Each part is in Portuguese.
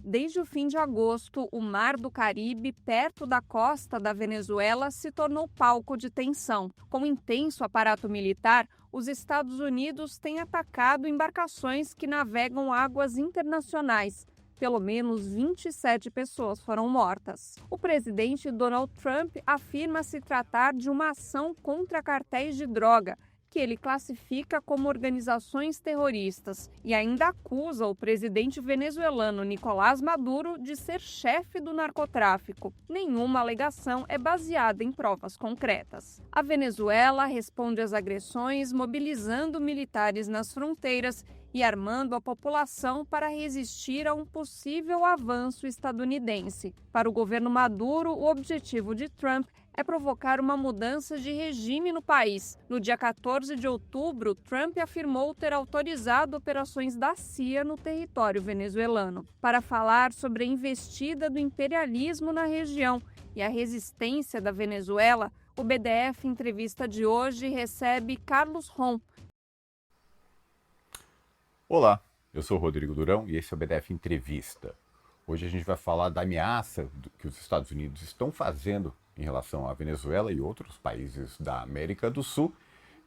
Desde o fim de agosto, o Mar do Caribe, perto da costa da Venezuela, se tornou palco de tensão. Com intenso aparato militar, os Estados Unidos têm atacado embarcações que navegam águas internacionais. Pelo menos 27 pessoas foram mortas. O presidente Donald Trump afirma se tratar de uma ação contra cartéis de droga, que ele classifica como organizações terroristas, e ainda acusa o presidente venezuelano Nicolás Maduro de ser chefe do narcotráfico. Nenhuma alegação é baseada em provas concretas. A Venezuela responde às agressões mobilizando militares nas fronteiras e armando a população para resistir a um possível avanço estadunidense. Para o governo Maduro, o objetivo de Trump é provocar uma mudança de regime no país. No dia 14 de outubro, Trump afirmou ter autorizado operações da CIA no território venezuelano. Para falar sobre a investida do imperialismo na região e a resistência da Venezuela, o BDF Entrevista de hoje recebe Carlos Rom. Olá, eu sou o Rodrigo Durão e esse é o BDF Entrevista. Hoje a gente vai falar da ameaça que os Estados Unidos estão fazendo em relação à Venezuela e outros países da América do Sul.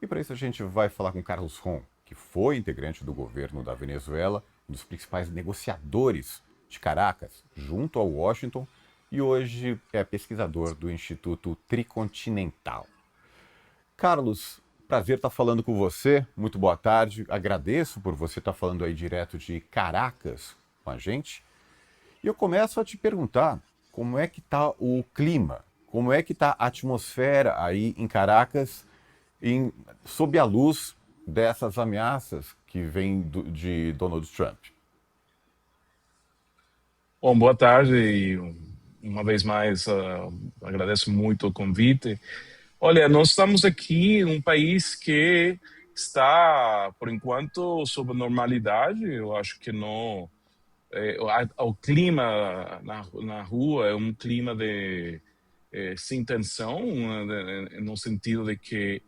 E para isso a gente vai falar com Carlos Rom, que foi integrante do governo da Venezuela, um dos principais negociadores de Caracas, junto ao Washington, e hoje é pesquisador do Instituto Tricontinental. Carlos, prazer estar falando com você, muito boa tarde, agradeço por você estar falando aí direto de Caracas com a gente. E eu começo a te perguntar como é que está o clima, como é que está a atmosfera aí em Caracas, sob a luz dessas ameaças que vêm de Donald Trump. Bom, boa tarde e uma vez mais agradeço muito o convite. Olha, nós estamos aqui em um país que está, por enquanto, sob normalidade. Eu acho que não. O clima na rua é um clima de sem tensão, no sentido de que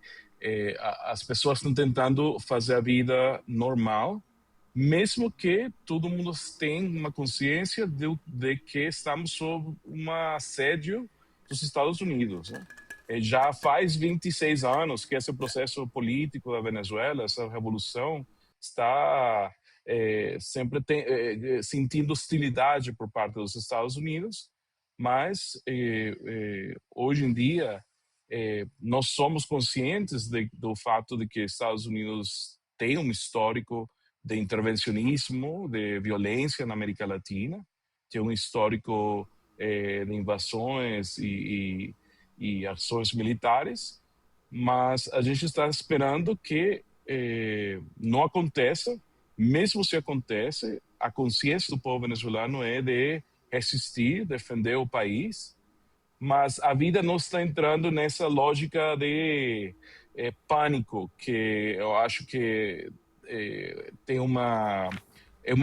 as pessoas estão tentando fazer a vida normal, mesmo que todo mundo tenha uma consciência de que estamos sob um assédio dos Estados Unidos, né? Já faz 26 anos que esse processo político da Venezuela, essa revolução, está sempre sentindo hostilidade por parte dos Estados Unidos, mas hoje em dia nós somos conscientes do fato de que Estados Unidos tem um histórico de intervencionismo, de violência na América Latina, tem um histórico de invasões e ações militares, mas a gente está esperando que não aconteça. Mesmo se acontece, a consciência do povo venezuelano é de resistir, defender o país, mas a vida não está entrando nessa lógica de pânico, que eu acho que tem uma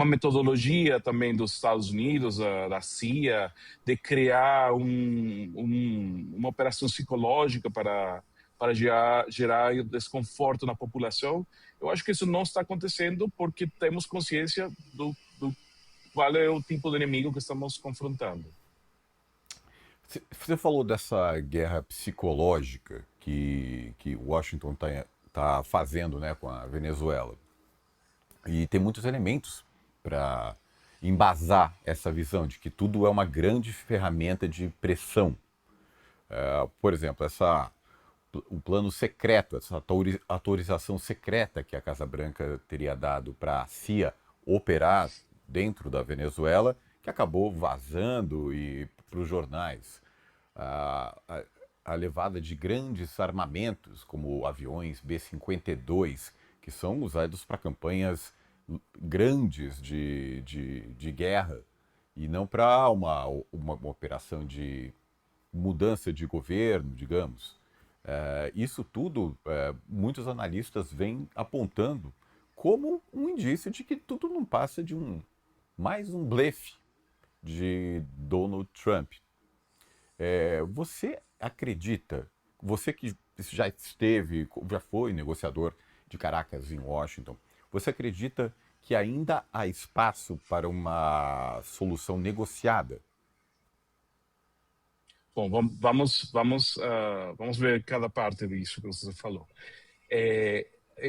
metodologia também dos Estados Unidos, da CIA, de criar uma operação psicológica para gerar desconforto na população. Eu acho que isso não está acontecendo porque temos consciência do qual é o tipo de inimigo que estamos confrontando. Você falou dessa guerra psicológica que Washington tá fazendo, né, com a Venezuela. E tem muitos elementos para embasar essa visão de que tudo é uma grande ferramenta de pressão. Por exemplo, o plano secreto, essa autorização secreta que a Casa Branca teria dado para a CIA operar dentro da Venezuela, que acabou vazando e para os jornais. A levada de grandes armamentos, como aviões B-52, que são usados para campanhas grandes de guerra e não para uma operação de mudança de governo, digamos. Isso tudo, muitos analistas vêm apontando como um indício de que tudo não passa de mais um blefe de Donald Trump. Você acredita, você que já foi negociador de Caracas em Washington, você acredita que ainda há espaço para uma solução negociada? Bom, vamos ver cada parte disso que você falou.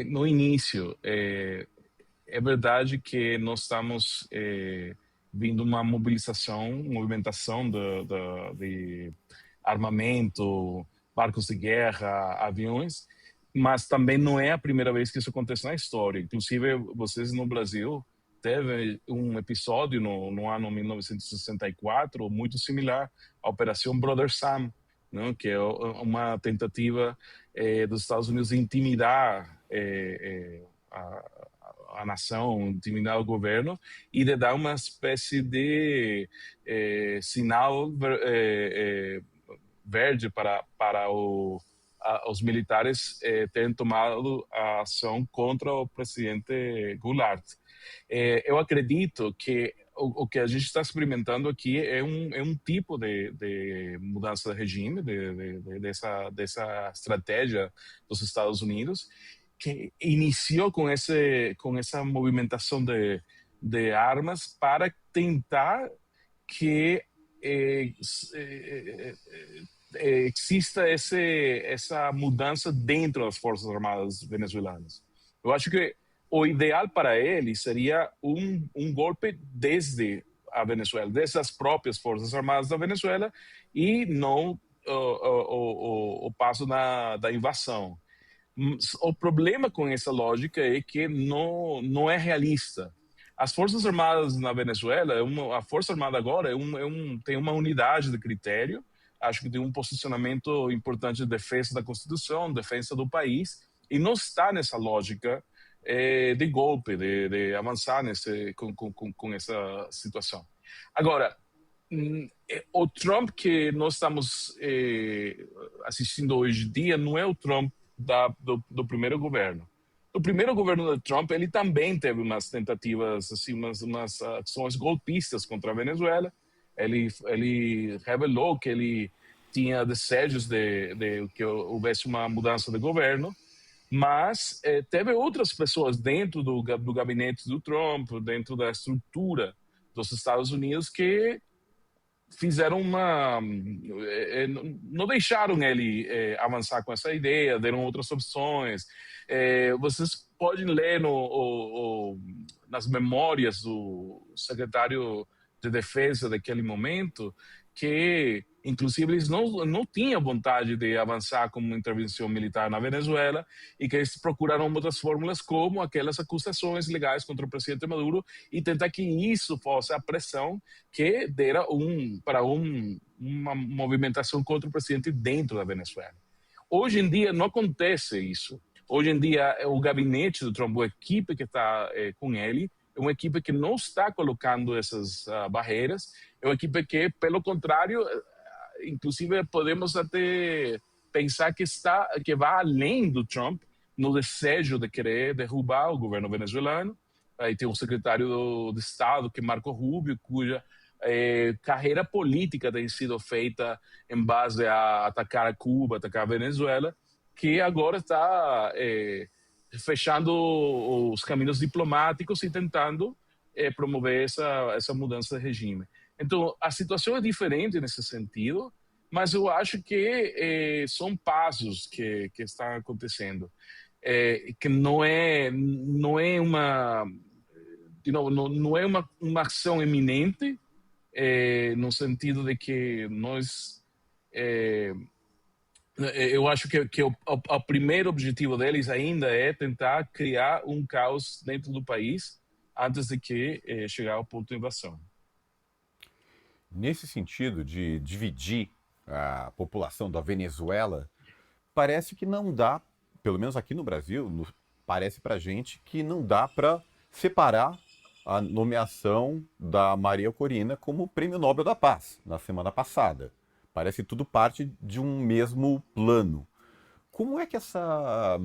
No início, é verdade que nós estamos vindo uma movimentação de armamento, barcos de guerra, aviões, mas também não é a primeira vez que isso acontece na história. Inclusive, vocês no Brasil teve um episódio no ano 1964 muito similar à Operação Brother Sam, né, que é uma tentativa dos Estados Unidos de intimidar a nação, intimidar o governo e de dar uma espécie de sinal verde para os militares terem tomado a ação contra o presidente Goulart. Eu acredito que o que a gente está experimentando aqui é um tipo de mudança de regime, dessa estratégia dos Estados Unidos, que iniciou com essa movimentação de armas para tentar que exista essa mudança dentro das Forças Armadas venezuelanas. Eu acho que o ideal para ele seria um golpe desde a Venezuela, desde as próprias Forças Armadas da Venezuela, e não o passo da invasão. O problema com essa lógica é que não é realista. As Forças Armadas na Venezuela, a Força Armada agora tem uma unidade de critério, acho que tem um posicionamento importante de defesa da Constituição, defesa do país, e não está nessa lógica de golpe, de avançar com essa situação. Agora, o Trump que nós estamos assistindo hoje em dia não é o Trump do primeiro governo. No primeiro governo do Trump, ele também teve umas tentativas, assim, umas ações golpistas contra a Venezuela. Ele revelou que ele tinha desejos de que houvesse uma mudança de governo, mas teve outras pessoas dentro do gabinete do Trump, dentro da estrutura dos Estados Unidos, que fizeram não deixaram ele avançar com essa ideia, deram outras opções. Vocês podem ler nas memórias do secretário de Defesa daquele momento que, inclusive, eles não tinham vontade de avançar com uma intervenção militar na Venezuela e que eles procuraram outras fórmulas como aquelas acusações legais contra o presidente Maduro e tentar que isso fosse a pressão que dera para uma movimentação contra o presidente dentro da Venezuela. Hoje em dia não acontece isso. Hoje em dia o gabinete do Trump, a equipe que está com ele, é uma equipe que não está colocando essas barreiras, é uma equipe que, pelo contrário, inclusive podemos até pensar que vai além do Trump no desejo de querer derrubar o governo venezuelano. Aí tem o secretário de Estado, que é Marco Rubio, cuja carreira política tem sido feita em base a atacar Cuba, atacar a Venezuela, que agora está fechando os caminhos diplomáticos e tentando promover essa mudança de regime. Então, a situação é diferente nesse sentido, mas eu acho que são passos que estão acontecendo, que não é uma uma ação eminente, no sentido de que nós eu acho que o primeiro objetivo deles ainda é tentar criar um caos dentro do país antes de que chegar ao ponto de invasão. Nesse sentido de dividir a população da Venezuela, parece que não dá, pelo menos aqui no Brasil, parece pra gente que não dá para separar a nomeação da Maria Corina como Prêmio Nobel da Paz na semana passada. Parece tudo parte de um mesmo plano. Como é que essa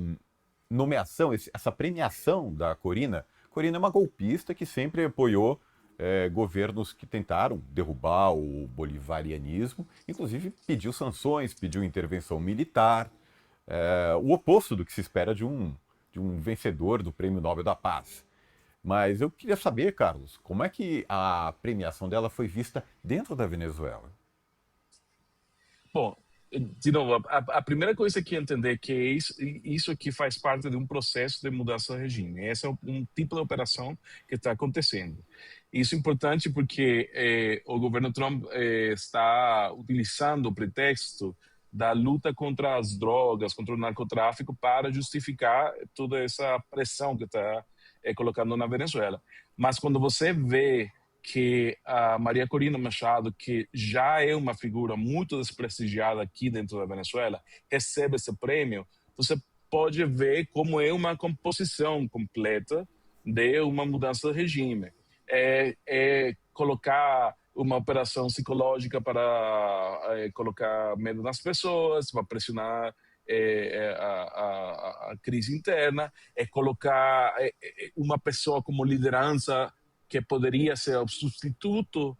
nomeação, essa premiação da Corina... Corina é uma golpista que sempre apoiou governos que tentaram derrubar o bolivarianismo, inclusive pediu sanções, pediu intervenção militar, o oposto do que se espera de um vencedor do Prêmio Nobel da Paz. Mas eu queria saber, Carlos, como é que a premiação dela foi vista dentro da Venezuela? Bom, de novo, a primeira coisa que entender é que isso aqui faz parte de um processo de mudança de regime. Esse é um tipo de operação que está acontecendo. Isso é importante porque o governo Trump está utilizando o pretexto da luta contra as drogas, contra o narcotráfico, para justificar toda essa pressão que está colocando na Venezuela. Mas quando você vê que a Maria Corina Machado, que já é uma figura muito desprestigiada aqui dentro da Venezuela, recebe esse prêmio, você pode ver como é uma composição completa de uma mudança de regime. É colocar uma operação psicológica para colocar medo nas pessoas, para pressionar a crise interna, é colocar uma pessoa como liderança que poderia ser o substituto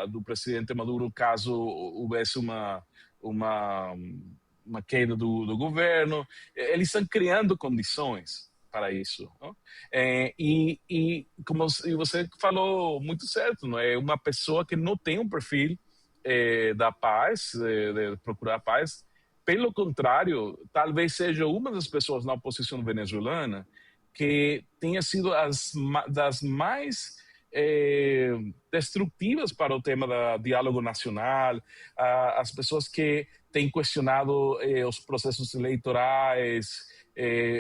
do presidente Maduro caso houvesse uma queda do governo. Eles estão criando condições para isso. Não? E como você falou muito certo, não é uma pessoa que não tem um perfil da paz, de procurar a paz. Pelo contrário, talvez seja uma das pessoas na oposição venezuelana que tenha sido das mais destrutivas para o tema do diálogo nacional, as pessoas que têm questionado os processos eleitorais,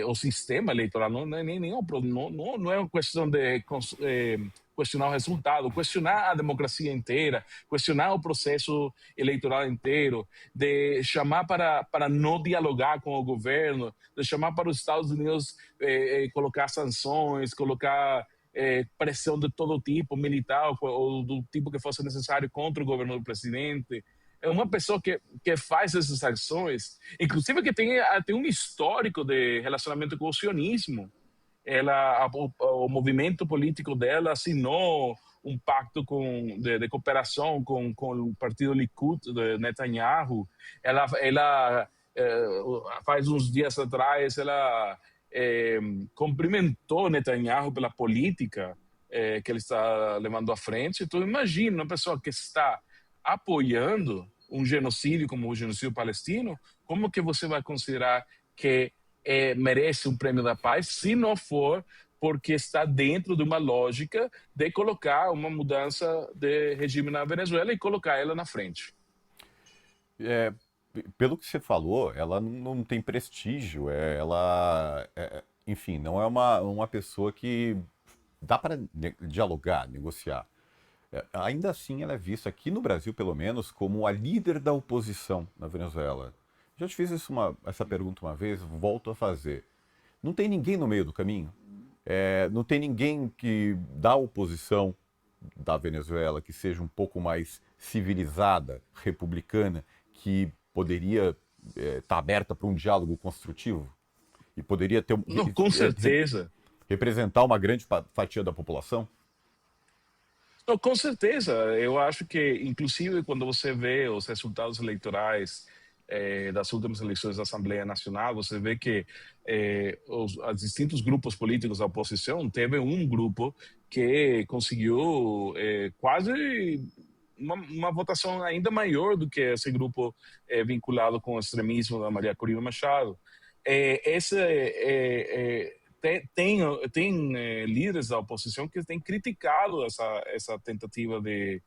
o sistema eleitoral, não é uma questão de questionar o resultado, questionar a democracia inteira, questionar o processo eleitoral inteiro, de chamar para não dialogar com o governo, de chamar para os Estados Unidos colocar sanções, colocar pressão de todo tipo, militar ou do tipo que fosse necessário contra o governo do presidente. É uma pessoa que faz essas ações, inclusive que tem um histórico de relacionamento com o sionismo. O movimento político dela assinou um pacto de cooperação com o partido Likud de Netanyahu. Ela faz uns dias atrás, ela cumprimentou Netanyahu pela política que ele está levando à frente. Então, imagina uma pessoa que está apoiando um genocídio como o genocídio palestino, como que você vai considerar que merece um prêmio da paz se não for porque está dentro de uma lógica de colocar uma mudança de regime na Venezuela e colocar ela na frente? Pelo que você falou, ela não tem prestígio, enfim, não é uma pessoa que dá para dialogar, negociar. Ainda assim, ela é vista aqui no Brasil, pelo menos, como a líder da oposição na Venezuela. Já te fiz essa pergunta uma vez, volto a fazer. Não tem ninguém no meio do caminho? Não tem ninguém que da oposição da Venezuela que seja um pouco mais civilizada, republicana, que poderia estar aberta para um diálogo construtivo? E poderia ter Não, com certeza. Representar uma grande fatia da população? Não, com certeza. Eu acho que, inclusive, quando você vê os resultados eleitorais das últimas eleições da Assembleia Nacional, você vê que os distintos grupos políticos da oposição teve um grupo que conseguiu quase uma votação ainda maior do que esse grupo vinculado com o extremismo da Maria Corina Machado. Tem líderes da oposição que têm criticado essa tentativa de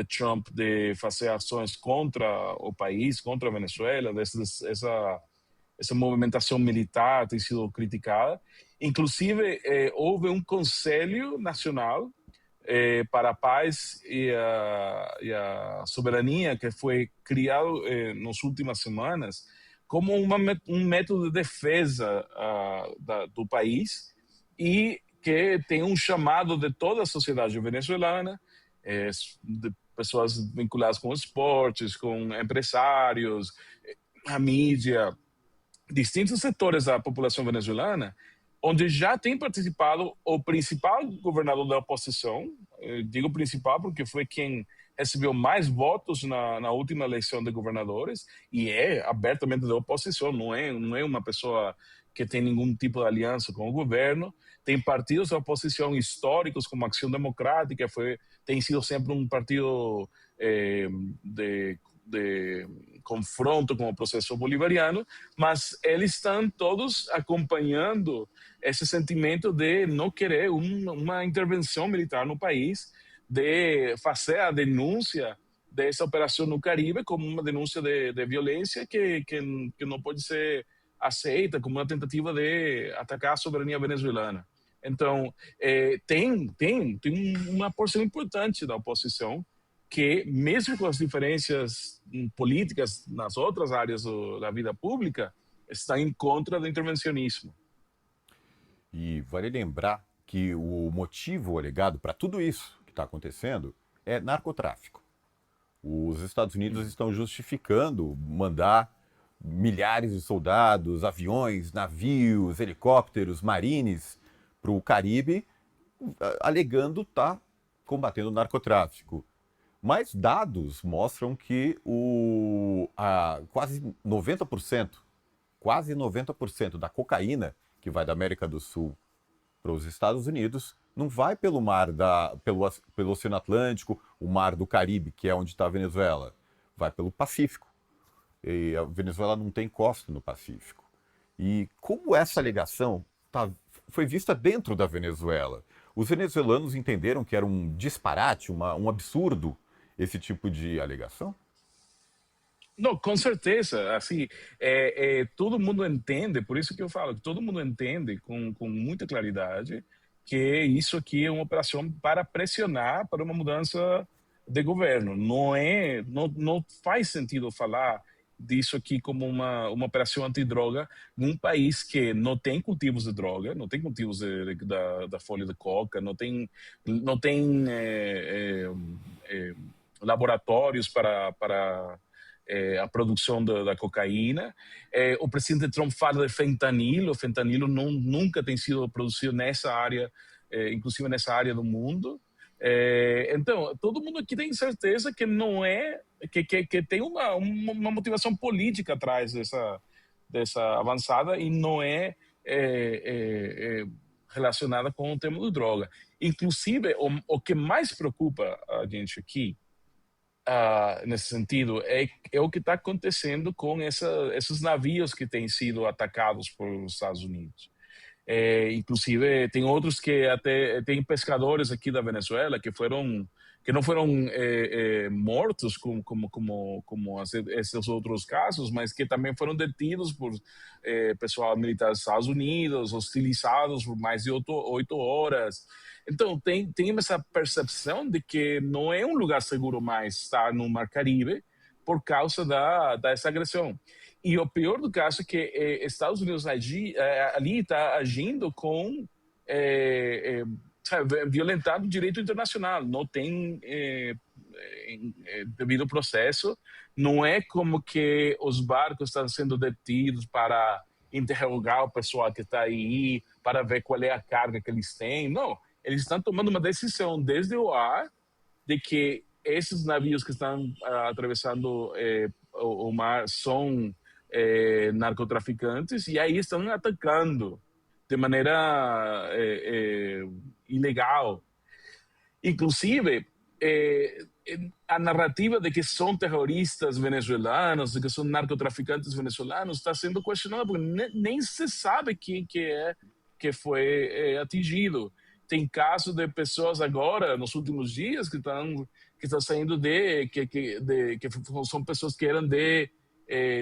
Trump de fazer ações contra o país, contra a Venezuela, essa movimentação militar tem sido criticada. Inclusive, houve um Conselho Nacional para a Paz e a Soberania que foi criado nas últimas semanas como um método de defesa do país e que tem um chamado de toda a sociedade venezuelana, de pessoas vinculadas com esportes, com empresários, a mídia, distintos setores da população venezuelana, onde já tem participado o principal governador da oposição, digo principal porque foi quem recebeu mais votos na última eleição de governadores e é abertamente da oposição, não é uma pessoa que tem nenhum tipo de aliança com o governo. Tem partidos da oposição históricos, como a Ação Democrática, tem sido sempre um partido de confronto com o processo bolivariano, mas eles estão todos acompanhando esse sentimento de não querer uma intervenção militar no país, de fazer a denúncia dessa operação no Caribe como uma denúncia de violência que não pode ser aceita como uma tentativa de atacar a soberania venezuelana. Então, tem uma porção importante da oposição que, mesmo com as diferenças políticas nas outras áreas da vida pública, está em contra do intervencionismo. E vale lembrar que o motivo alegado para tudo isso que está acontecendo é narcotráfico. Os Estados Unidos estão justificando mandar milhares de soldados, aviões, navios, helicópteros, marines para o Caribe, alegando estar combatendo o narcotráfico. Mas dados mostram que quase 90% da cocaína que vai da América do Sul para os Estados Unidos não vai pelo mar, pelo Oceano Atlântico, o mar do Caribe, que é onde está a Venezuela, vai pelo Pacífico. E a Venezuela não tem costa no Pacífico. E como essa alegação foi vista dentro da Venezuela? Os venezuelanos entenderam que era um disparate, um absurdo, esse tipo de alegação? Não, com certeza. Assim, todo mundo entende, por isso que eu falo, que todo mundo entende com muita claridade que isso aqui é uma operação para pressionar para uma mudança de governo. Não faz sentido falar disso aqui como uma operação antidroga num país que não tem cultivos de droga, não tem cultivos da folha de coca, não tem laboratórios para a produção da cocaína. O presidente Trump fala de fentanilo. O fentanilo nunca tem sido produzido nessa área, inclusive nessa área do mundo. Então, todo mundo aqui tem certeza que não é que tem uma motivação política atrás dessa avançada e não é relacionada com o tema de droga. Inclusive, o que mais preocupa a gente aqui, nesse sentido, é o que está acontecendo com esses navios que têm sido atacados pelos Estados Unidos. Inclusive, tem outros que até tem pescadores aqui da Venezuela que não foram mortos como esses outros casos, mas que também foram detidos por pessoal militar dos Estados Unidos, hostilizados por mais de 8 horas. Então, tem essa percepção de que não é um lugar seguro mais estar no Mar Caribe por causa dessa agressão. E o pior do caso é que Estados Unidos ali está agindo com violentando o direito internacional. Não tem devido processo. Não é como que os barcos estão sendo detidos para interrogar o pessoal que está aí, para ver qual é a carga que eles têm. Não, eles estão tomando uma decisão desde o ar de que esses navios que estão atravessando o mar são narcotraficantes, e aí estão atacando de maneira ilegal. Inclusive, a narrativa de que são terroristas venezuelanos, de que são narcotraficantes venezuelanos, está sendo questionada, porque nem se sabe quem que foi atingido. Tem casos de pessoas agora, nos últimos dias, que estão saindo que são pessoas que eram de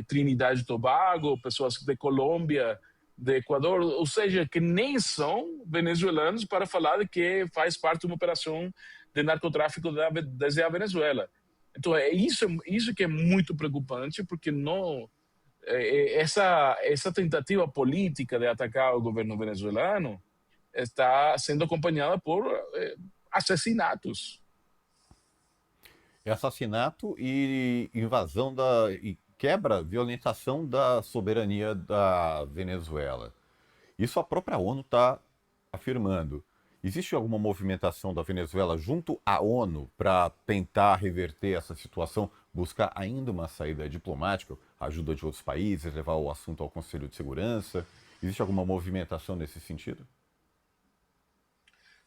Trinidad e Tobago, pessoas de Colômbia, de Equador, ou seja, que nem são venezuelanos, para falar de que faz parte de uma operação de narcotráfico desde a Venezuela. Então, isso que é muito preocupante, porque essa tentativa política de atacar o governo venezuelano está sendo acompanhada por assassinatos. Assassinato e invasão e quebra, violentação da soberania da Venezuela. Isso a própria ONU está afirmando. Existe alguma movimentação da Venezuela junto à ONU para tentar reverter essa situação, buscar ainda uma saída diplomática, ajuda de outros países, levar o assunto ao Conselho de Segurança? Existe alguma movimentação nesse sentido?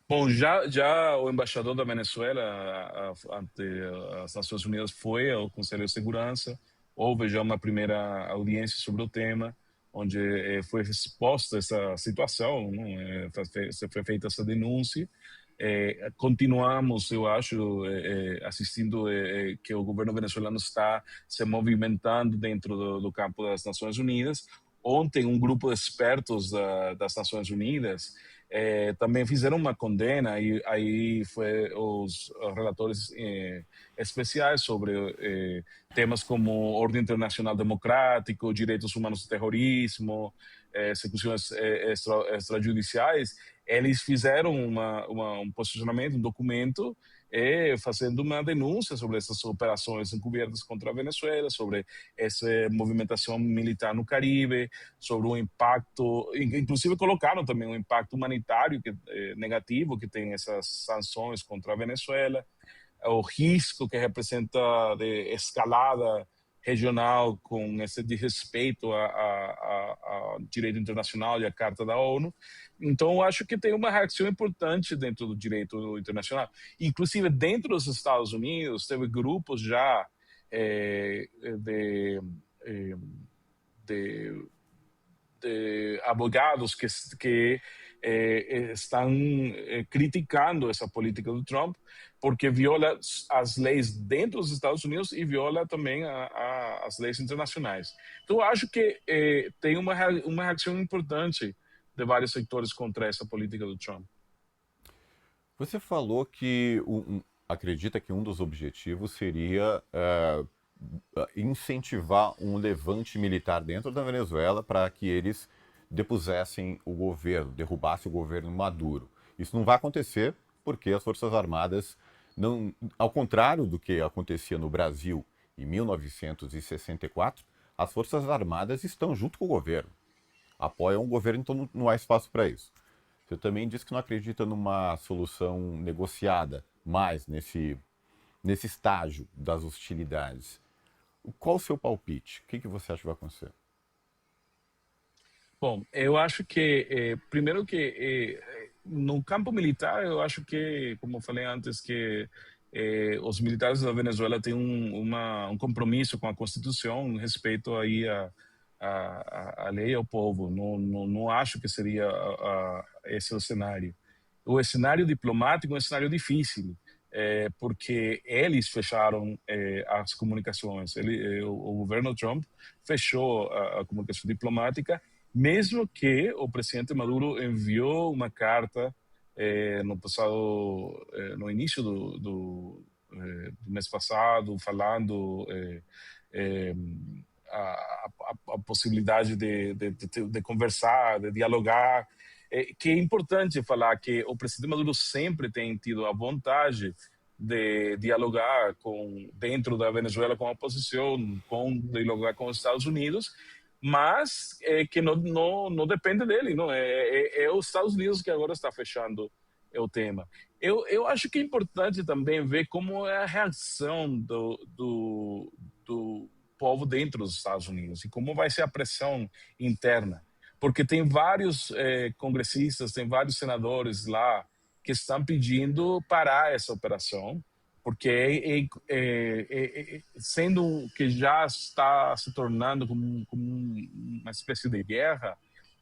Bom, já o embaixador da Venezuela ante as Nações Unidas foi ao Conselho de Segurança, houve já uma primeira audiência sobre o tema, onde foi exposta essa situação, não? Foi feita essa denúncia. Continuamos, eu acho, assistindo que o governo venezuelano está se movimentando dentro do campo das Nações Unidas. Ontem, um grupo de expertos das Nações Unidas também fizeram uma condena, e aí foi os relatores especiais sobre temas como ordem internacional democrático, direitos humanos e terrorismo, execuções extrajudiciais. Eles fizeram um posicionamento, um documento, fazendo uma denúncia sobre essas operações encobertas contra a Venezuela, sobre essa movimentação militar no Caribe, sobre o impacto, inclusive colocaram também um impacto humanitário negativo que tem essas sanções contra a Venezuela, o risco que representa de escalada regional com esse desrespeito ao direito internacional e à Carta da ONU. Então, eu acho que tem uma reação importante dentro do direito internacional. Inclusive, dentro dos Estados Unidos, teve grupos já de advogados que estão criticando essa política do Trump, porque viola as leis dentro dos Estados Unidos e viola também as leis internacionais. Então, eu acho que tem uma reação importante de vários setores contra essa política do Trump. Você falou que acredita que um dos objetivos seria incentivar um levante militar dentro da Venezuela para que eles depusessem o governo, derrubassem o governo Maduro. Isso não vai acontecer porque as Forças Armadas, não, ao contrário do que acontecia no Brasil em 1964, as Forças Armadas estão junto com o governo, apoiam o governo, então não há espaço para isso. Você também disse que não acredita numa solução negociada mais nesse estágio das hostilidades. Qual o seu palpite? O que você acha que vai acontecer? Bom, eu acho que, primeiro que no campo militar, eu acho que, como eu falei antes, que os militares da Venezuela têm um compromisso com a Constituição em respeito aí a lei ao povo. Não acho que seria esse o cenário. O cenário diplomático é um cenário difícil, porque eles fecharam as comunicações. O governo Trump fechou a comunicação diplomática, mesmo que o presidente Maduro enviou uma carta no início do mês passado, falando a possibilidade de conversar, de dialogar, que é importante falar que o presidente Maduro sempre tem tido a vontade de dialogar dentro da Venezuela com a oposição, dialogar com os Estados Unidos, mas que não depende dele, não é os Estados Unidos que agora está fechando o tema. Eu acho que é importante também ver como é a reação do povo dentro dos Estados Unidos e como vai ser a pressão interna, porque tem vários congressistas, tem vários senadores lá que estão pedindo parar essa operação, porque sendo que já está se tornando como uma espécie de guerra,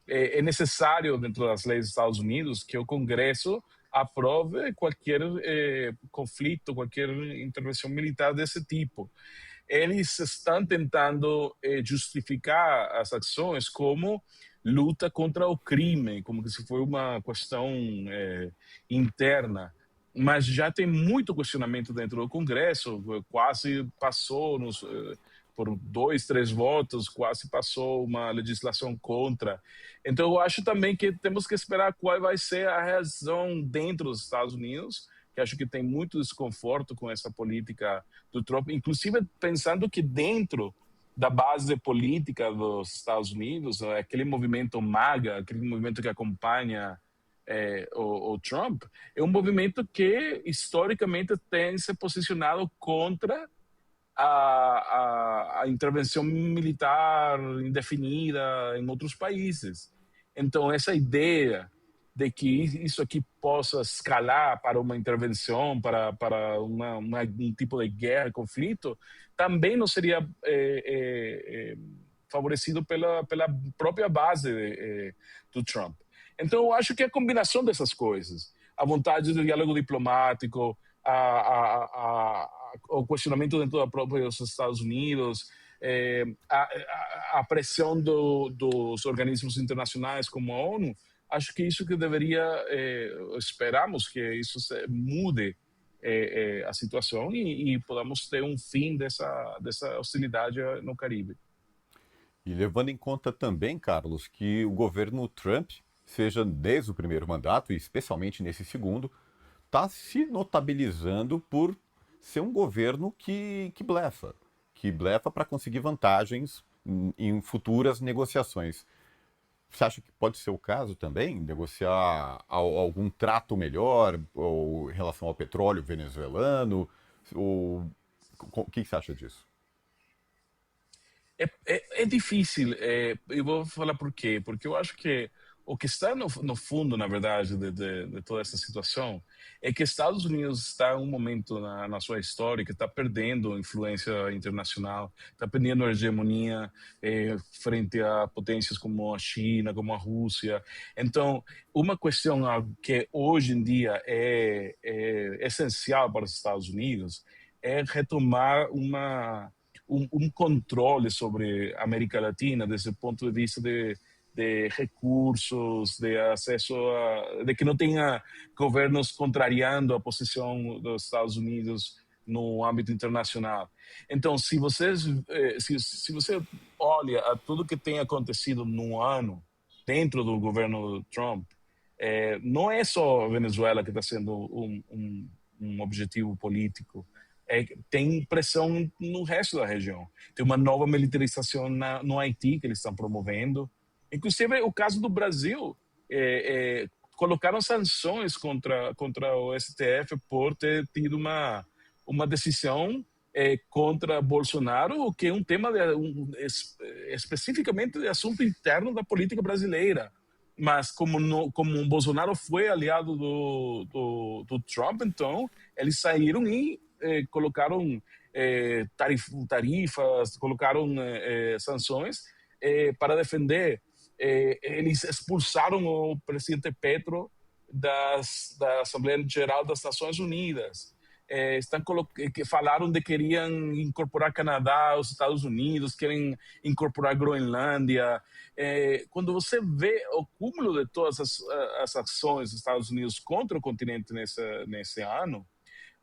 é necessário, dentro das leis dos Estados Unidos, que o Congresso aprove qualquer conflito, qualquer intervenção militar desse tipo. Eles estão tentando justificar as ações como luta contra o crime, como se fosse uma questão interna. Mas já tem muito questionamento dentro do Congresso, quase passou por 2, 3 votos, quase passou uma legislação contra. Então, eu acho também que temos que esperar qual vai ser a reação dentro dos Estados Unidos, que acho que tem muito desconforto com essa política do Trump, inclusive pensando que dentro da base política dos Estados Unidos, aquele movimento MAGA, aquele movimento que acompanha o Trump, é um movimento que historicamente tem se posicionado contra a intervenção militar indefinida em outros países. Então, essa ideia de que isso aqui possa escalar para uma intervenção, para um tipo de guerra, conflito, também não seria favorecido pela própria base do Trump. Então, eu acho que é a combinação dessas coisas, a vontade do diálogo diplomático, o questionamento dentro da própria dos Estados Unidos, a pressão dos organismos internacionais como a ONU, acho que isso que deveria, esperamos que isso mude a situação e podamos ter um fim dessa hostilidade no Caribe. E levando em conta também, Carlos, que o governo Trump, seja desde o primeiro mandato, e especialmente nesse segundo, está se notabilizando por ser um governo que blefa para conseguir vantagens em futuras negociações. Você acha que pode ser o caso também, negociar algum trato melhor ou em relação ao petróleo venezuelano? O que você acha disso? É difícil, eu vou falar por quê. Porque eu acho que o que está no fundo, na verdade, de toda essa situação é que Estados Unidos está em um momento na sua história que está perdendo influência internacional, está perdendo a hegemonia frente a potências como a China, como a Rússia. Então, uma questão que hoje em dia é essencial para os Estados Unidos é retomar um controle sobre a América Latina, desde o ponto de vista de recursos, de acesso de que não tenha governos contrariando a posição dos Estados Unidos no âmbito internacional. Então, se você olha a tudo que tem acontecido no ano dentro do governo Trump, não é só a Venezuela que está sendo um objetivo político. Tem pressão no resto da região. Tem uma nova militarização no Haiti que eles estão promovendo. Inclusive, o caso do Brasil, colocaram sanções contra o STF por ter tido uma decisão contra Bolsonaro, o que é um tema especificamente de assunto interno da política brasileira. Mas como o Bolsonaro foi aliado do Trump, então eles saíram e colocaram tarifas, colocaram sanções para defender. Eles expulsaram o presidente Petro da Assembleia Geral das Nações Unidas. Falaram de que queriam incorporar Canadá, os Estados Unidos, querem incorporar Groenlândia. Quando você vê o cúmulo de todas as ações dos Estados Unidos contra o continente nesse ano,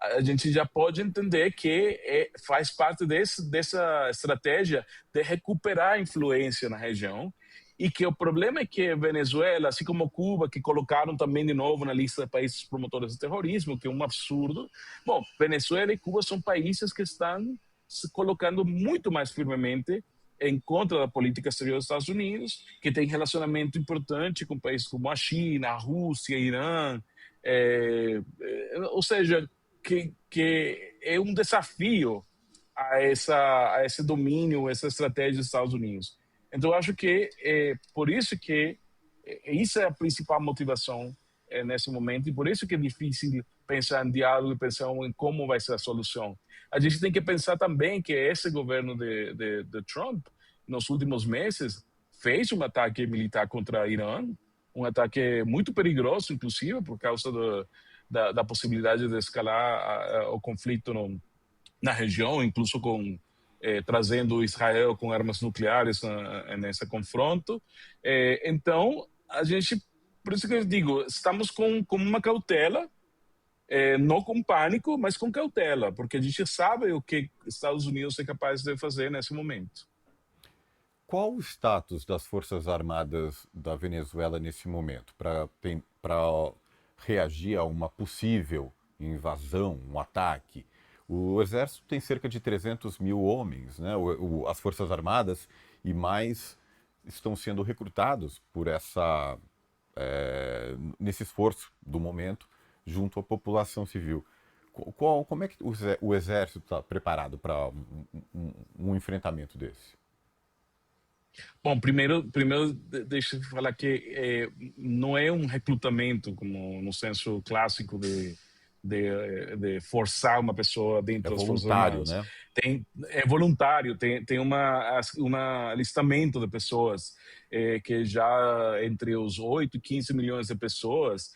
a gente já pode entender que faz parte dessa estratégia de recuperar a influência na região, e que o problema é que Venezuela, assim como Cuba, que colocaram também de novo na lista de países promotores de terrorismo, que é um absurdo. Bom, Venezuela e Cuba são países que estão se colocando muito mais firmemente em contra da política exterior dos Estados Unidos, que tem relacionamento importante com países como a China, a Rússia, Irã, ou seja, que é um desafio a esse domínio, essa estratégia dos Estados Unidos. Então, eu acho que por isso que isso é a principal motivação nesse momento, e por isso que é difícil pensar em diálogo e pensar em como vai ser a solução. A gente tem que pensar também que esse governo de Trump, nos últimos meses, fez um ataque militar contra Irã, um ataque muito perigoso, inclusive, por causa da possibilidade de escalar o conflito na região, incluso trazendo Israel com armas nucleares nesse confronto. Então, por isso que eu digo, estamos com uma cautela, não com pânico, mas com cautela, porque a gente sabe o que Estados Unidos é capaz de fazer nesse momento. Qual o status das Forças Armadas da Venezuela nesse momento para reagir a uma possível invasão, um ataque? O exército tem cerca de 300 mil homens, né? As Forças Armadas e mais estão sendo recrutados por essa nesse esforço do momento junto à população civil. Como é que o Exército está preparado para um enfrentamento desse? Bom, primeiro deixa eu falar que não é um recrutamento como no senso clássico de forçar uma pessoa É dentro das Forças voluntário, Armadas. né? É voluntário, tem uma alistamento de pessoas que já entre os 8 e 15 milhões de pessoas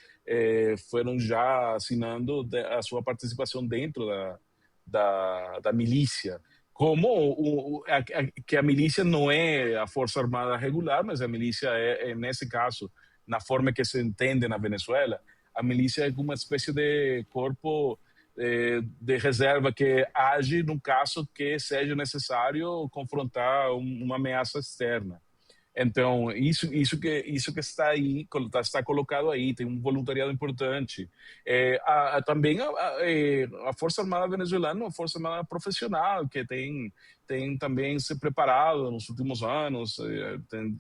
foram já assinando a sua participação dentro da milícia. Que a milícia não é a Força Armada regular, mas a milícia nesse caso, na forma que se entende na Venezuela, a milícia é uma espécie de corpo de reserva que age no caso que seja necessário confrontar uma ameaça externa. Então, isso que está aí, está colocado aí, tem um voluntariado importante. Também a Força Armada venezuelana é uma Força Armada profissional, que tem também se preparado nos últimos anos.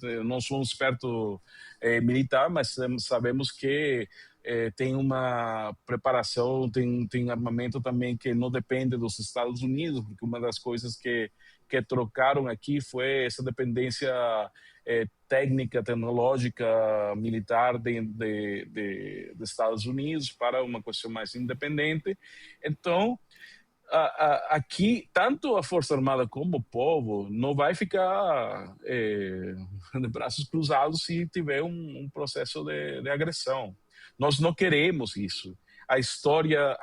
Eu não sou um experto militar, mas sabemos que tem uma preparação, tem armamento também que não depende dos Estados Unidos, porque uma das coisas que trocaram aqui foi essa dependência técnica, tecnológica, militar dos Estados Unidos para uma questão mais independente. Então, aqui, tanto a Força Armada como o povo não vai ficar de braços cruzados se tiver um processo de agressão. Nós não queremos isso. A história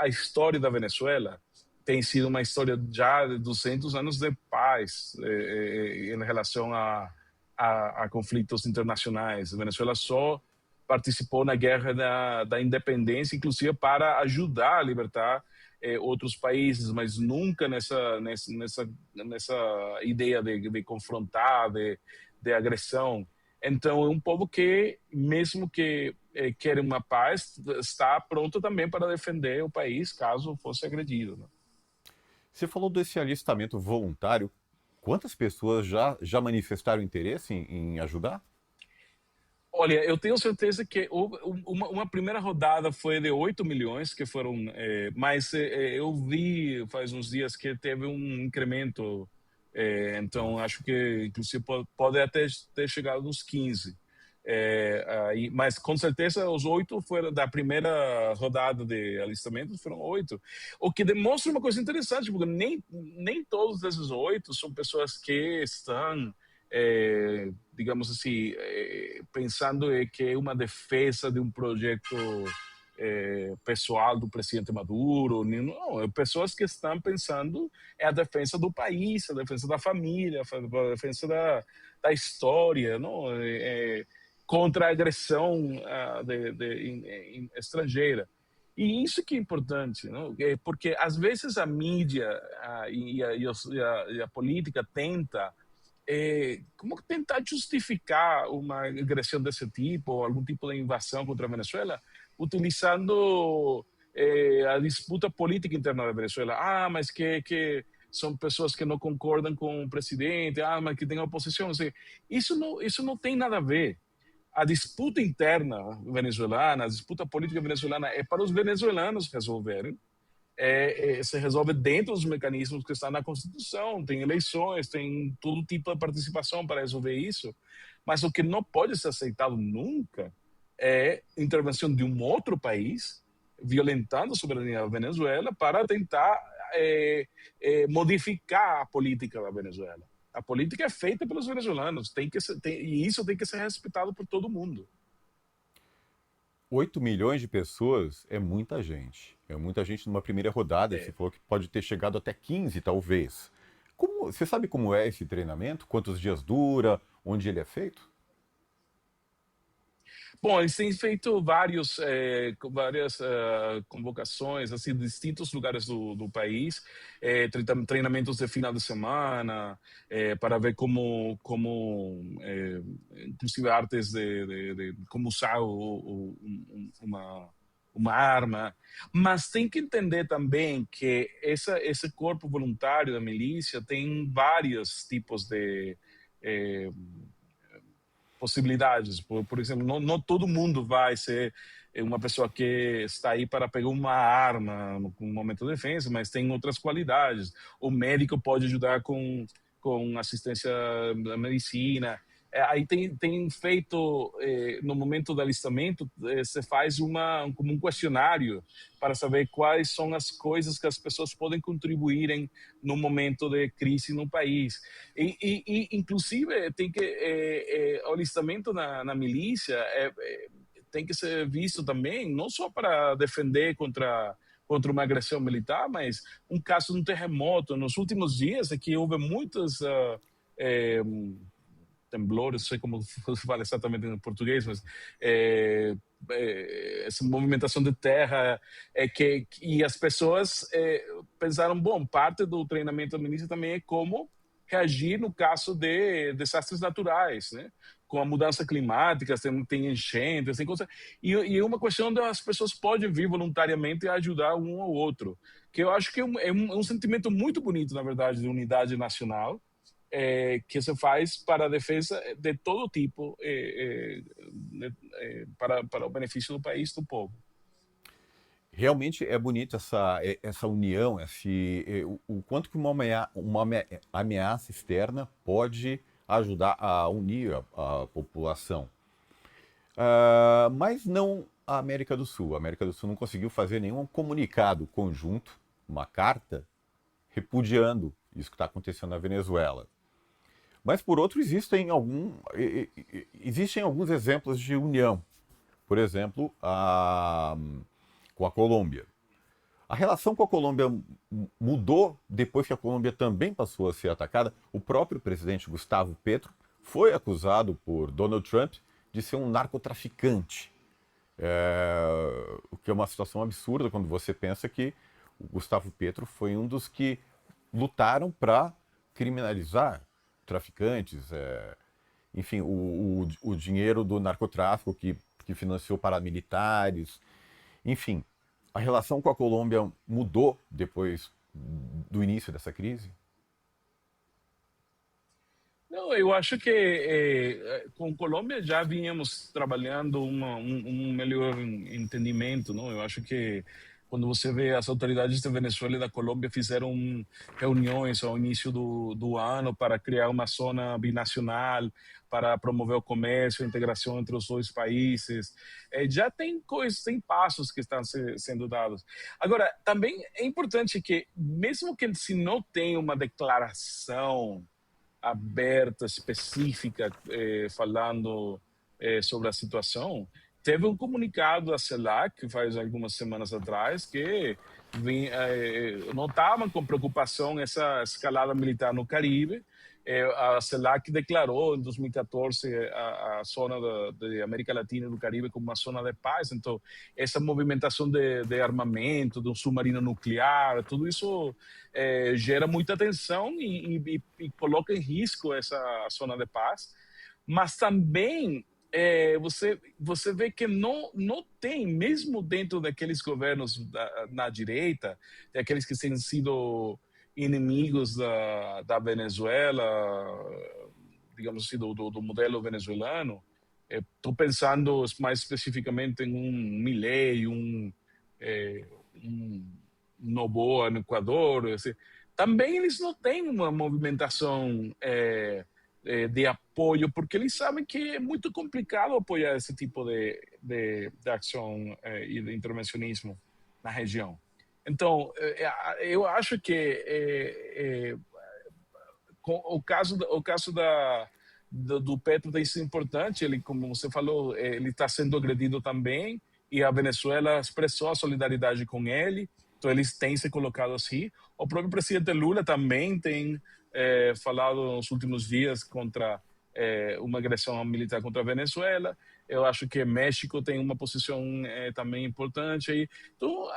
da Venezuela tem sido uma história já de 200 anos de paz em relação a conflitos internacionais. A Venezuela só participou na guerra da independência, inclusive para ajudar a libertar outros países, mas nunca nessa ideia de confrontar, de agressão. Então, é um povo que, mesmo que quer uma paz, está pronto também para defender o país caso fosse agredido, né? Você falou desse alistamento voluntário. Quantas pessoas já manifestaram interesse em ajudar? Olha, eu tenho certeza que uma primeira rodada foi de 8 milhões, que foram, mas eu vi faz uns dias que teve um incremento, então acho que inclusive pode até ter chegado nos 15. Mas com certeza os 8 foram da primeira rodada de alistamento, foram 8. O que demonstra uma coisa interessante, porque nem todos esses 8 são pessoas que estão, digamos assim, pensando que é uma defesa de um projeto pessoal do presidente Maduro. Não, é pessoas que estão pensando a defesa do país, a defesa da família, a defesa da história, não? Contra a agressão estrangeira. E isso que é importante, não? Porque às vezes a mídia e a política tenta como tentar justificar uma agressão desse tipo, ou algum tipo de invasão contra a Venezuela, utilizando a disputa política interna da Venezuela. Mas que são pessoas que não concordam com o presidente, mas que tem oposição. Isso não tem nada a ver. A disputa interna venezuelana, a disputa política venezuelana é para os venezuelanos resolverem. Se resolve dentro dos mecanismos que estão na Constituição, tem eleições, tem todo tipo de participação para resolver isso, mas o que não pode ser aceitado nunca é intervenção de um outro país violentando a soberania da Venezuela para tentar modificar a política da Venezuela. A política é feita pelos venezuelanos, e isso tem que ser respeitado por todo mundo. 8 milhões de pessoas é muita gente. É muita gente numa primeira rodada. Você falou que pode ter chegado até 15, talvez. Você sabe como é esse treinamento? Quantos dias dura? Onde ele é feito? Bom, eles têm feito várias convocações, assim, de distintos lugares do país, treinamentos de final de semana, para ver inclusive artes de como usar uma arma. Mas tem que entender também que esse corpo voluntário da milícia tem vários tipos possibilidades. Por exemplo, não todo mundo vai ser uma pessoa que está aí para pegar uma arma no momento de defesa, mas tem outras qualidades. O médico pode ajudar com assistência da medicina. Aí tem feito, no momento do alistamento, você faz como um questionário para saber quais são as coisas que as pessoas podem contribuírem no momento de crise no país. Inclusive, tem que o alistamento na milícia tem que ser visto também, não só para defender contra uma agressão militar, mas um caso de um terremoto. Nos últimos dias, aqui houve muitas temblores, não sei como se fala exatamente em português, mas essa movimentação de terra e as pessoas pensaram, bom, parte do treinamento da milícia também é como reagir no caso de desastres naturais, né? Com a mudança climática, tem enchentes, tem coisa, e uma questão onde as pessoas podem vir voluntariamente a ajudar um ao outro, que eu acho que é um sentimento muito bonito, na verdade, de unidade nacional, que se faz para a defesa de todo tipo, para o benefício do país, do povo. Realmente é bonito essa união, o quanto que uma ameaça externa pode ajudar a unir a população. Mas não a América do Sul. A América do Sul não conseguiu fazer nenhum comunicado conjunto, uma carta, repudiando isso que está acontecendo na Venezuela. Mas, por outro, existem alguns exemplos de união. Por exemplo, com a Colômbia. A relação com a Colômbia mudou depois que a Colômbia também passou a ser atacada. O próprio presidente Gustavo Petro foi acusado por Donald Trump de ser um narcotraficante. O que é uma situação absurda quando você pensa que o Gustavo Petro foi um dos que lutaram para criminalizar traficantes, enfim, o dinheiro do narcotráfico que financiou paramilitares, enfim. A relação com a Colômbia mudou depois do início dessa crise? Não, eu acho que com a Colômbia já vínhamos trabalhando um melhor entendimento, não? Eu acho que quando você vê as autoridades da Venezuela e da Colômbia fizeram reuniões ao início do ano para criar uma zona binacional, para promover o comércio, a integração entre os dois países, já tem coisas, tem passos que estão sendo dados. Agora, também é importante que, mesmo que se não tenha uma declaração aberta, específica, falando sobre a situação, teve um comunicado da CELAC, que faz algumas semanas atrás, que notavam com preocupação essa escalada militar no Caribe. A CELAC declarou em 2014 a zona da América Latina e do Caribe como uma zona de paz. Então, essa movimentação de armamento, de um submarino nuclear, tudo isso gera muita tensão e coloca em risco essa zona de paz. Mas também você vê que não tem, mesmo dentro daqueles governos na direita, daqueles que têm sido inimigos da Venezuela, digamos assim, do modelo venezuelano. Estou pensando mais especificamente em um Milei, um Noboa no Equador. Assim. Também eles não têm uma movimentação de apoio, porque eles sabem que é muito complicado apoiar esse tipo de ação e de intervencionismo na região. Então, eu acho que o caso do Petro tem sido importante. Ele, como você falou, ele está sendo agredido também, e a Venezuela expressou a solidariedade com ele, então eles têm se colocado assim. O próprio presidente Lula também tem falado nos últimos dias contra uma agressão militar contra a Venezuela. Eu acho que México tem uma posição também importante aí. Então,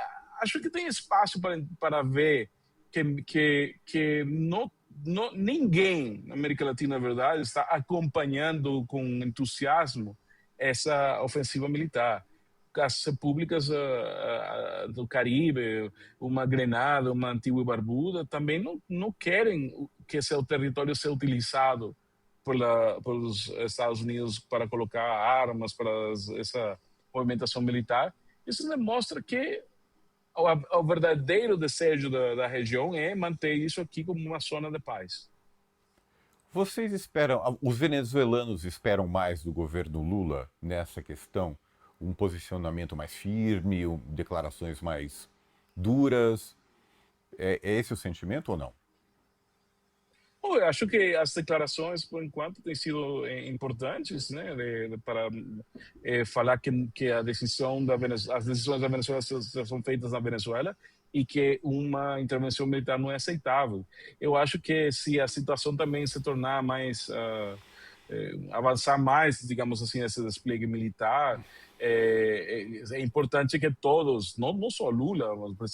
acho que tem espaço para ver que ninguém na América Latina, na verdade, está acompanhando com entusiasmo essa ofensiva militar. As repúblicas do Caribe, uma Grenada, uma Antigua e Barbuda, também não querem que seu território seja utilizado pelos Estados Unidos para colocar armas para essa movimentação militar. Isso demonstra que o verdadeiro desejo da região é manter isso aqui como uma zona de paz. Vocês esperam, os venezuelanos esperam mais do governo Lula nessa questão? Um posicionamento mais firme, declarações mais duras? É esse o sentimento ou não? Bom, eu acho que as declarações, por enquanto, têm sido importantes, né, para falar que a decisão as decisões da Venezuela são feitas na Venezuela e que uma intervenção militar não é aceitável. Eu acho que se a situação também se tornar mais avançar mais, digamos assim, esse despliegue militar, é importante que todos, não só Lula, mas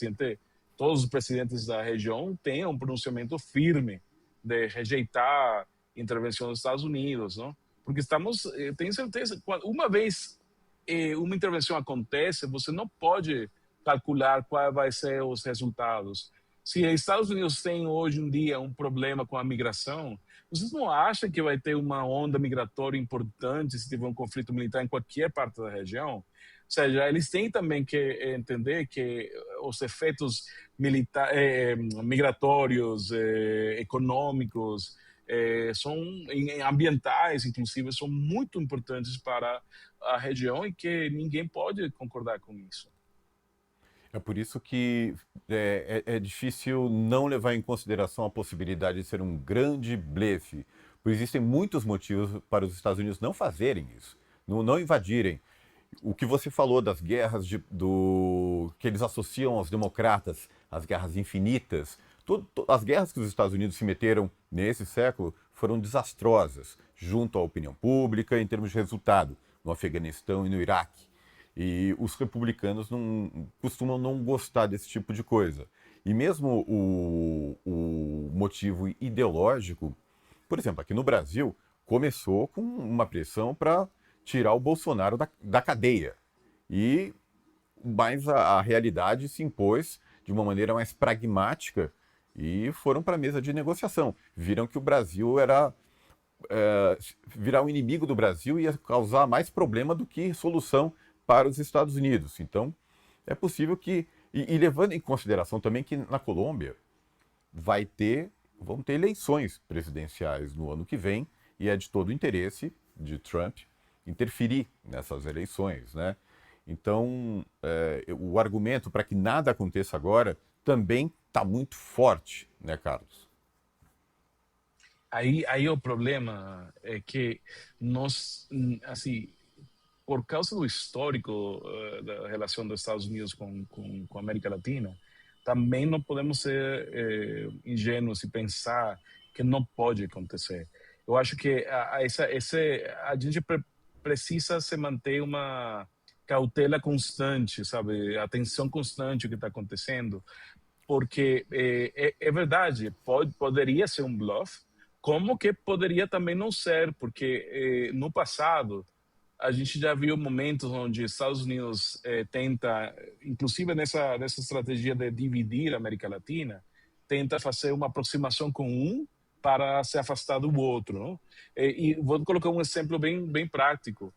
todos os presidentes da região tenham um pronunciamento firme de rejeitar a intervenção dos Estados Unidos, não? Porque tenho certeza, uma vez uma intervenção acontece, você não pode calcular quais vai ser os resultados. Se os Estados Unidos têm hoje em dia um problema com a migração, vocês não acham que vai ter uma onda migratória importante se tiver um conflito militar em qualquer parte da região? Ou seja, eles têm também que entender que os efeitos migratórios, econômicos, ambientais, inclusive, são muito importantes para a região e que ninguém pode concordar com isso. É por isso que é difícil não levar em consideração a possibilidade de ser um grande blefe. Pois existem muitos motivos para os Estados Unidos não fazerem isso, não invadirem. O que você falou das guerras que eles associam aos democratas, as guerras infinitas, as guerras que os Estados Unidos se meteram nesse século foram desastrosas, junto à opinião pública, em termos de resultado, no Afeganistão e no Iraque. E os republicanos costumam não gostar desse tipo de coisa. E mesmo o motivo ideológico, por exemplo, aqui no Brasil, começou com uma pressão para tirar o Bolsonaro da cadeia. Mas a realidade se impôs de uma maneira mais pragmática e foram para a mesa de negociação. Viram que o Brasil virar um inimigo do Brasil ia causar mais problema do que solução para os Estados Unidos. Então, é possível que... E levando em consideração também que na Colômbia vão ter eleições presidenciais no ano que vem e é de todo o interesse de Trump interferir nessas eleições, né? Então, o argumento para que nada aconteça agora também está muito forte, né, Carlos? Aí o problema é que nós, assim, por causa do histórico da relação dos Estados Unidos com a América Latina, também não podemos ser ingênuos e pensar que não pode acontecer. Eu acho que a gente precisa se manter uma cautela constante, sabe? Atenção constante ao que está acontecendo, porque é verdade, poderia ser um bluff, como que poderia também não ser, porque no passado a gente já viu momentos onde os Estados Unidos tenta, inclusive nessa estratégia de dividir a América Latina, tenta fazer uma aproximação com um para se afastar do outro, não? E vou colocar um exemplo bem prático.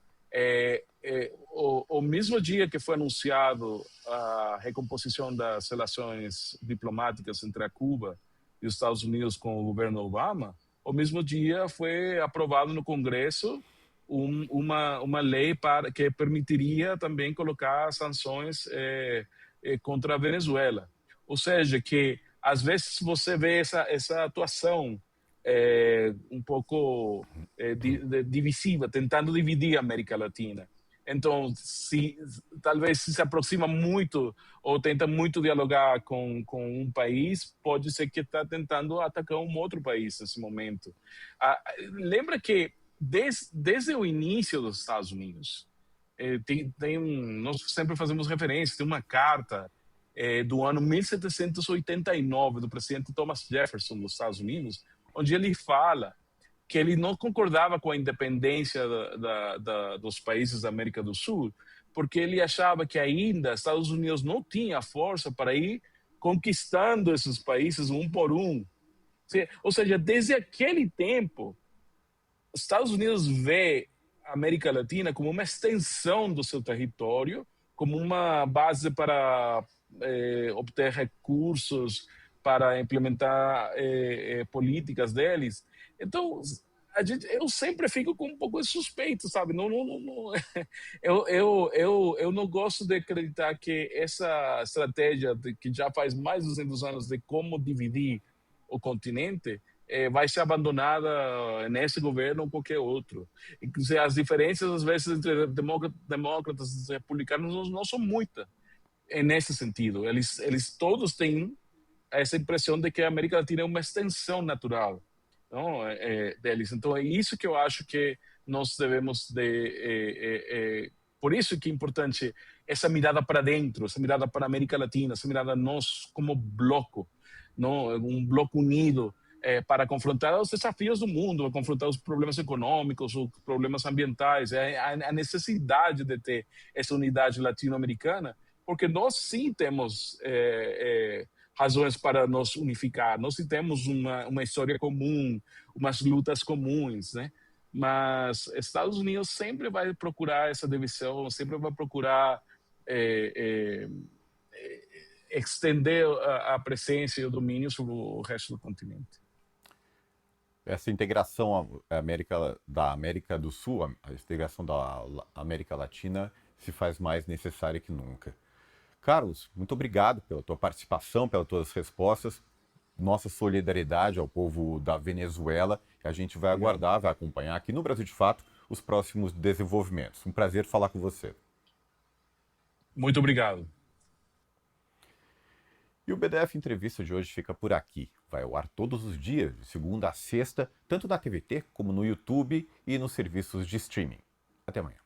O mesmo dia que foi anunciado a recomposição das relações diplomáticas entre a Cuba e os Estados Unidos com o governo Obama, o mesmo dia foi aprovado no Congresso uma lei que permitiria também colocar sanções contra a Venezuela. Ou seja, que às vezes você vê essa atuação um pouco divisiva, tentando dividir a América Latina. Então, talvez se aproxima muito ou tenta muito dialogar com um país, pode ser que está tentando atacar um outro país nesse momento. Lembra que desde o início dos Estados Unidos, nós sempre fazemos referência, tem uma carta do ano 1789 do presidente Thomas Jefferson dos Estados Unidos, onde ele fala que ele não concordava com a independência dos países da América do Sul, porque ele achava que ainda os Estados Unidos não tinha força para ir conquistando esses países um por um. Ou seja, desde aquele tempo, os Estados Unidos vê a América Latina como uma extensão do seu território, como uma base para obter recursos, para implementar políticas deles. Então, eu sempre fico com um pouco de suspeito, sabe? Eu não gosto de acreditar que essa estratégia que já faz mais de 200 anos de como dividir o continente vai ser abandonada nesse governo ou qualquer outro. Inclusive, as diferenças, às vezes, entre demócratas e republicanos não são muitas nesse sentido. Eles todos têm essa impressão de que a América Latina é uma extensão natural, não, deles. Então, é isso que eu acho que nós devemos por isso que é importante essa mirada para dentro, essa mirada para a América Latina, essa mirada nós como bloco, não, um bloco unido, para confrontar os desafios do mundo, para confrontar os problemas econômicos, os problemas ambientais, a necessidade de ter essa unidade latino-americana, porque nós sim temos razões para nos unificar, nós sim temos uma história comum, umas lutas comuns, né? Mas Estados Unidos sempre vai procurar essa divisão, sempre vai procurar estender a presença e o domínio sobre o resto do continente. Essa integração da América do Sul, a integração da América Latina se faz mais necessária que nunca. Carlos, muito obrigado pela tua participação, pelas tuas respostas. Nossa solidariedade ao povo da Venezuela. E a gente vai aguardar, vai acompanhar aqui no Brasil de Fato os próximos desenvolvimentos. Um prazer falar com você. Muito obrigado. E o BDF Entrevista de hoje fica por aqui. Vai ao ar todos os dias, de segunda a sexta, tanto na TVT como no YouTube e nos serviços de streaming. Até amanhã.